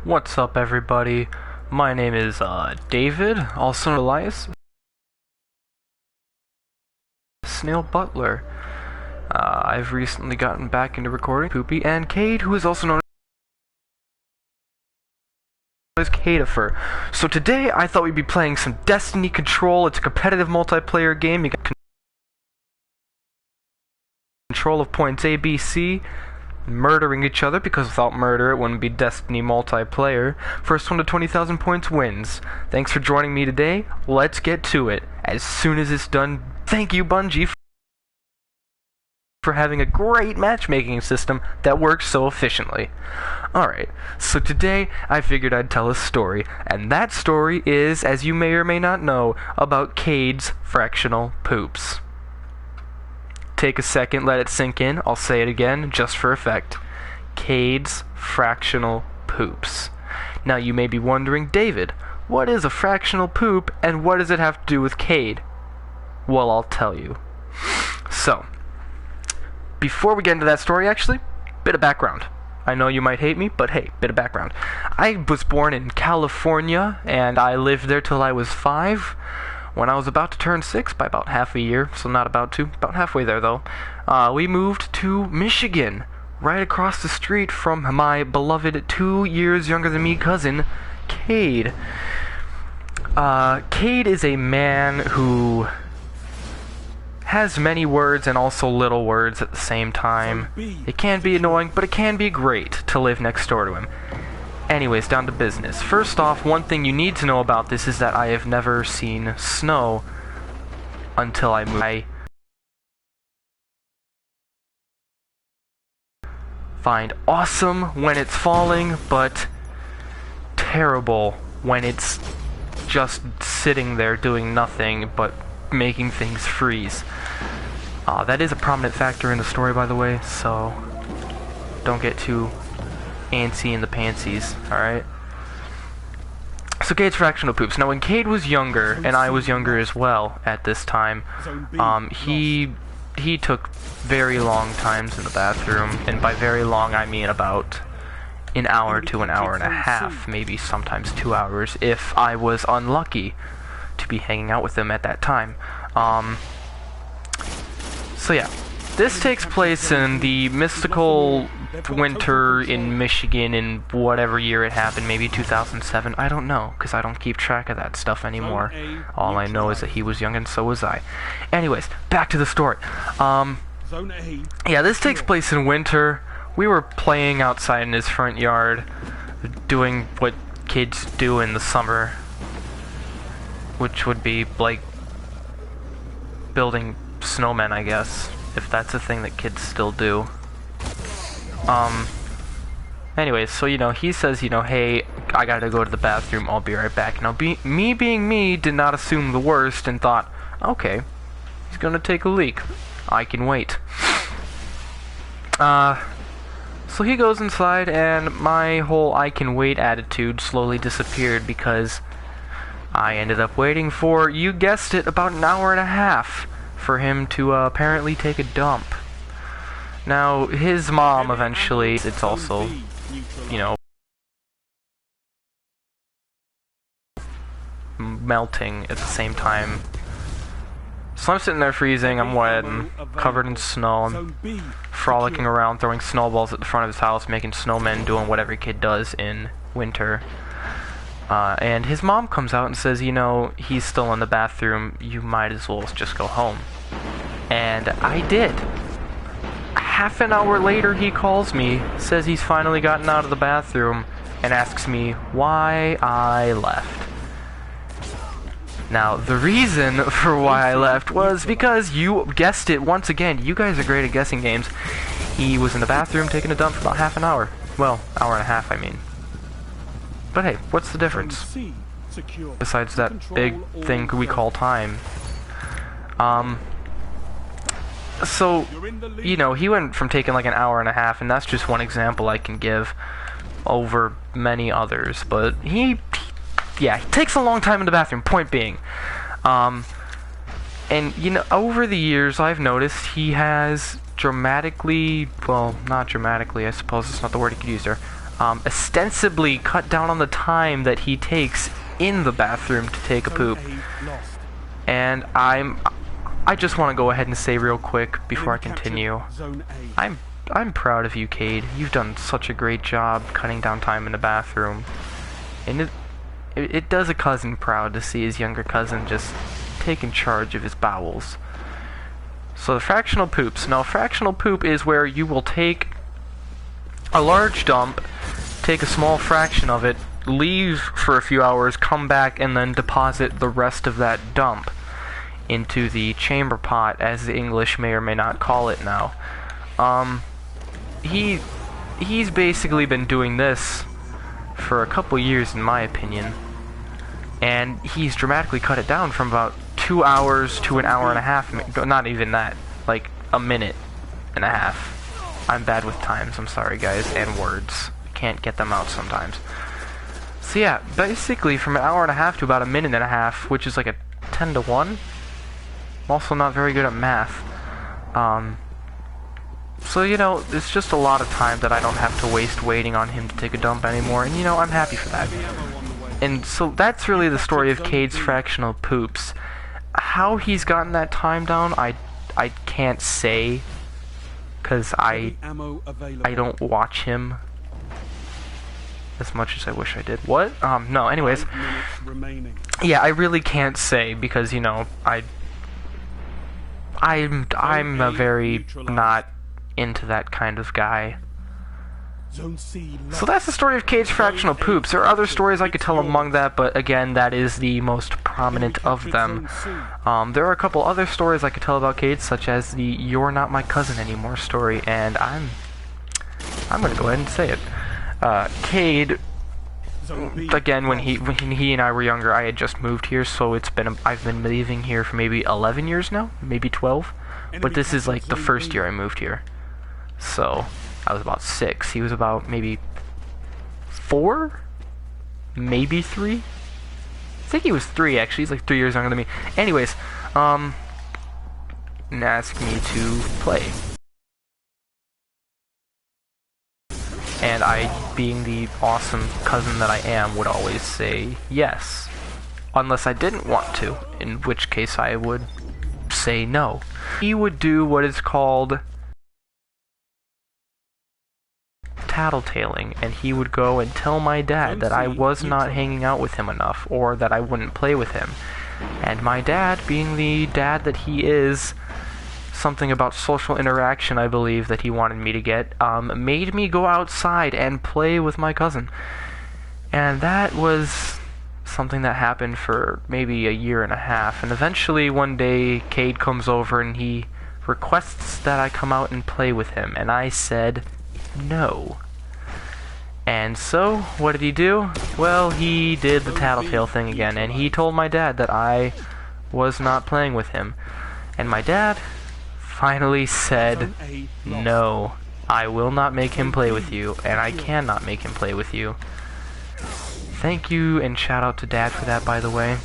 What's up, everybody? My name is David, also known as Elias Snail Butler. I've recently gotten back into recording Poopy, and Cade, who is also known as Cadifer. So today I thought we'd be playing some Destiny Control. It's a competitive multiplayer game. You got control of points A, B, C, murdering each other, because without murder it wouldn't be Destiny multiplayer. First one to 20,000 points wins. Thanks for joining me today. Let's get to it. As soon as it's done, thank you, Bungie, for having a great matchmaking system that works so efficiently. Alright, so today I figured I'd tell a story, and that story is, as you may or may not know, about Cade's fractional poops. Take a second, let it sink in. I'll say it again, just for effect. Cade's fractional poops. Now you may be wondering, David, what is a fractional poop, and what does it have to do with Cade? Well, I'll tell you. So, before we get into that story, actually, bit of background. I know you might hate me, but hey, bit of background. I was born in California, and I lived there till I was 5. When I was about to turn 6 by about half a year, so not about halfway there though, we moved to Michigan, right across the street from my beloved 2 years younger than me cousin, Cade. Cade is a man who has many words and also little words at the same time. It can be annoying, but it can be great to live next door to him. Anyways, down to business. First off, one thing you need to know about this is that I have never seen snow until I moved. I find awesome when it's falling, but terrible when it's just sitting there doing nothing but making things freeze. That is a prominent factor in the story, by the way, so don't get too antsy in the pantsies, alright? So Cade's fractional poops. Now when Cade was younger, and I was younger as well at this time, he took very long times in the bathroom, and by very long I mean about an hour to an hour and a half, maybe sometimes 2 hours, if I was unlucky to be hanging out with him at that time. So yeah, this takes place in the mystical winter in Michigan in whatever year it happened, maybe 2007, I don't know, because I don't keep track of that stuff anymore. All I know is that he was young and so was I. Anyways, back to the story. Yeah, this takes place in winter. We were playing outside in his front yard, doing what kids do in the summer, which would be, like, building snowmen, I guess, if that's a thing that kids still do. Anyways, so, you know, he says, you know, hey, I gotta go to the bathroom, I'll be right back. Now, me being me, did not assume the worst and thought, okay, he's gonna take a leak. I can wait. So he goes inside, and my whole I can wait attitude slowly disappeared because I ended up waiting for, you guessed it, about an hour and a half for him to apparently take a dump. Now, his mom eventually, it's also, you know, melting at the same time. So I'm sitting there freezing, I'm wet and covered in snow, I'm frolicking around, throwing snowballs at the front of his house, making snowmen, doing what every kid does in winter. And his mom comes out and says, you know, he's still in the bathroom, you might as well just go home. And I did. Half an hour later he calls me, says he's finally gotten out of the bathroom, and asks me why I left. Now, the reason for why I left was because, you guessed it once again, you guys are great at guessing games, he was in the bathroom taking a dump for about half an hour. Well, hour and a half, I mean. But hey, what's the difference? Besides that big thing we call time. So, you know, he went from taking like an hour and a half, and that's just one example I can give over many others, but he takes a long time in the bathroom, point being. And, you know, over the years, I've noticed he has dramatically, well, not dramatically, I suppose it's not the word you could use there, ostensibly cut down on the time that he takes in the bathroom to take a poop. And I just want to go ahead and say real quick before I continue, I'm proud of you, Cade. You've done such a great job cutting down time in the bathroom. And it does a cousin proud to see his younger cousin just taking charge of his bowels. So the fractional poops. Now, fractional poop is where you will take a large dump, take a small fraction of it, leave for a few hours, come back, and then deposit the rest of that dump into the chamber pot, as the English may or may not call it now. He's basically been doing this for a couple years, in my opinion, and he's dramatically cut it down from about 2 hours to an hour and a half. Not even that, like a minute and a half. I'm bad with times, I'm sorry guys, and words. Can't get them out sometimes. So yeah, basically from an hour and a half to about a minute and a half, which is like a 10 to 1. I'm also not very good at math. So, you know, it's just a lot of time that I don't have to waste waiting on him to take a dump anymore, and, you know, I'm happy for that. And so that's really the story of Cade's fractional poops. How he's gotten that time down, I can't say, because I don't watch him as much as I wish I did. What? No, anyways. Yeah, I really can't say, because, you know, I'm a very not into that kind of guy. So that's the story of Cade's fractional poops. There are other stories I could tell among that, but again, that is the most prominent of them. There are a couple other stories I could tell about Cade, such as the "You're Not My Cousin Anymore" story, and I'm gonna go ahead and say it. Cade, again, when he and I were younger, I had just moved here, so I've been living here for maybe 11 years now, maybe 12, but this is like the first year I moved here. So I was about 6. He was about maybe 4, maybe 3. I think he was 3 actually. He's like 3 years younger than me. Anyways, and asked me to play. And I, being the awesome cousin that I am, would always say yes. Unless I didn't want to, in which case I would say no. He would do what is called tattletaling, and he would go and tell my dad that I was not hanging out with him enough, or that I wouldn't play with him. And my dad, being the dad that he is, something about social interaction, I believe, that he wanted me to get, made me go outside and play with my cousin. And that was something that happened for maybe a year and a half, and eventually one day Cade comes over and he requests that I come out and play with him, and I said no. And so, what did he do? Well, he did the tattletale thing again, and he told my dad that I was not playing with him. And my dad finally said, no, I will not make him play with you, and I cannot make him play with you. Thank you, and shout out to Dad for that, by the way.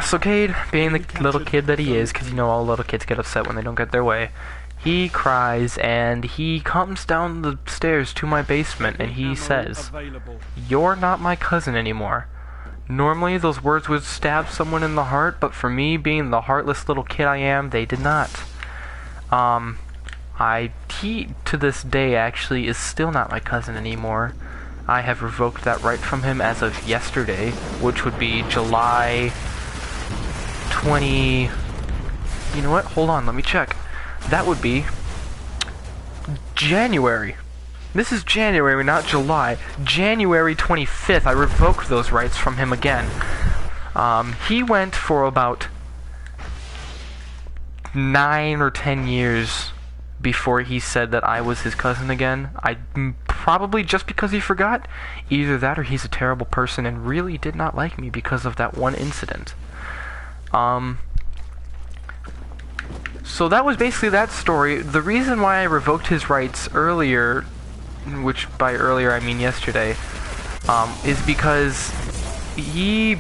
So Cade, being the little kid that he is, because you know all little kids get upset when they don't get their way, he cries, and he comes down the stairs to my basement, and he says, "You're not my cousin anymore." Normally, those words would stab someone in the heart, but for me, being the heartless little kid I am, they did not. He, to this day, actually, is still not my cousin anymore. I have revoked that right from him as of yesterday, which would be July 20... You know what? Hold on, let me check. That would be January. This is January, not July. January 25th, I revoked those rights from him again. He went for about 9 or 10 years before he said that I was his cousin again. Probably just because he forgot. Either that or he's a terrible person and really did not like me because of that one incident. So that was basically that story. The reason why I revoked his rights earlier, which by earlier I mean yesterday, is because we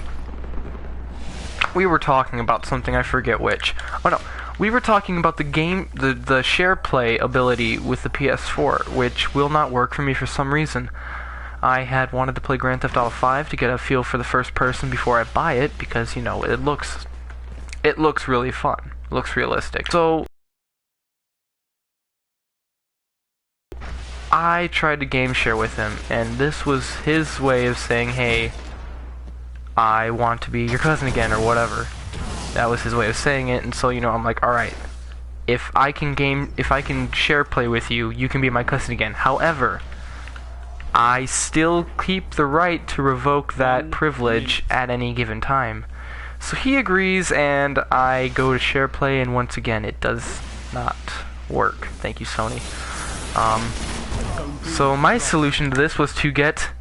were talking about something, I forget which. Oh no, we were talking about the share play ability with the PS4, which will not work for me for some reason. I had wanted to play Grand Theft Auto 5 to get a feel for the first person before I buy it, because, you know, it looks really fun. It looks realistic. So I tried to game share with him, and this was his way of saying, hey, I want to be your cousin again, or whatever. That was his way of saying it, and so, you know, I'm like, alright, if I can share play with you, you can be my cousin again. However, I still keep the right to revoke that privilege at any given time. So he agrees, and I go to share play, and once again, it does not work. Thank you, Sony. So my solution to this was to get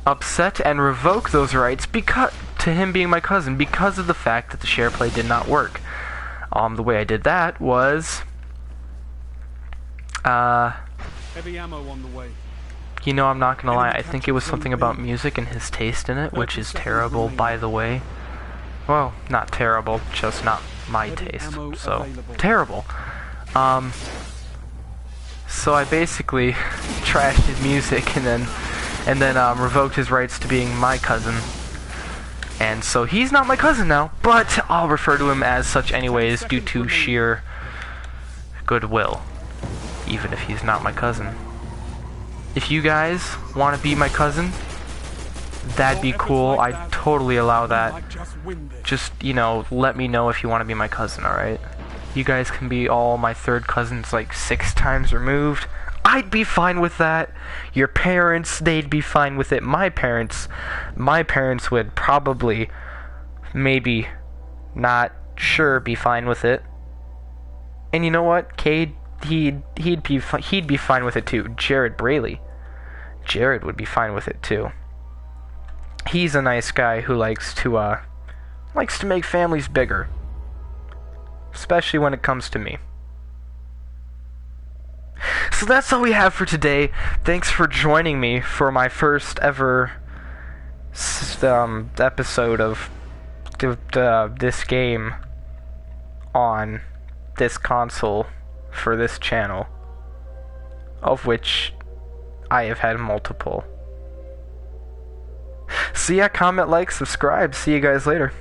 upset and revoke those rights to him being my cousin, because of the fact that the share play did not work. The way I did that was, heavy ammo on the way. You know, I'm not gonna lie, I think it was something about music and his taste in it, which is terrible, by the way. Well, not terrible, just not my taste, so terrible. So I basically trashed his music and then revoked his rights to being my cousin. And so he's not my cousin now, but I'll refer to him as such anyways due to sheer goodwill, even if he's not my cousin. If you guys want to be my cousin, that'd be cool. I'd totally allow that. Just, you know, let me know if you want to be my cousin, alright? You guys can be all my third cousins like 6 times removed. I'd be fine with that. Your parents, they'd be fine with it. My parents would probably, maybe, not sure be fine with it. And you know what? Cade, he'd be fine with it too. Jared Braley, Jared would be fine with it too. He's a nice guy who likes to make families bigger, especially when it comes to me. So that's all we have for today. Thanks for joining me for my first ever episode of this game on this console for this channel, of which I have had multiple. So yeah, comment, like, subscribe. See you guys later.